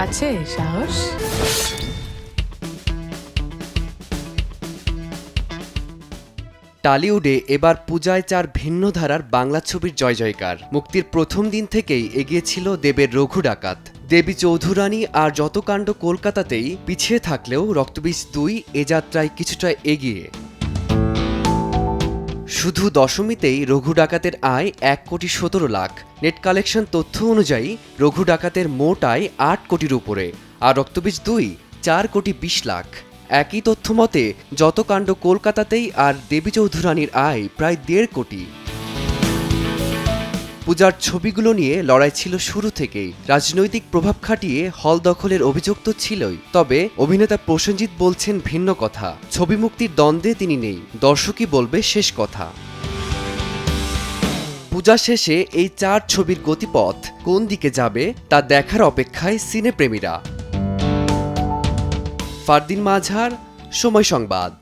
আছে সাহস? টালিউডে এবার পূজায় চার ভিন্ন ধারার বাংলা ছবির জয় জয়কার। মুক্তির প্রথম দিন থেকেই এগিয়ে ছিল দেবের রঘু ডাকাত। দেবী চৌধুরানী আর যত কাণ্ড কলকাতাতেই পিছিয়ে থাকলেও রক্তবীজ ২ এ যাত্রায় কিছুটা এগিয়ে। শুধু দশমীতেই রঘু ডাকাতের আয় ১,১৭,০০,০০০। নেট কালেকশন তথ্য অনুযায়ী রঘু ডাকাতের মোট আয় ৮ কোটির উপরে, আর রক্তবীজ ২ ৪,২০,০০,০০০। একই তথ্য মতে যত কাণ্ড কলকাতাতেই আর দেবী চৌধুরানীর আয় প্রায় ১.৫ কোটি। পূজার ছবিগুলো নিয়ে লড়াই ছিল শুরু থেকেই। রাজনৈতিক প্রভাব খাটিয়ে হল দখলের অভিযোগ তো ছিলই, তবে অভিনেতা প্রসেনজিৎ বলছেন ভিন্ন কথা। ছবি মুক্তির দ্বন্দ্বে তিনি নেই, দর্শকই বলবে শেষ কথা। পূজা শেষে এই চার ছবির গতিপথ কোন দিকে যাবে তা দেখার অপেক্ষায় সিনেপ্রেমীরা। ফারদিন মাঝার, সময় সংবাদ।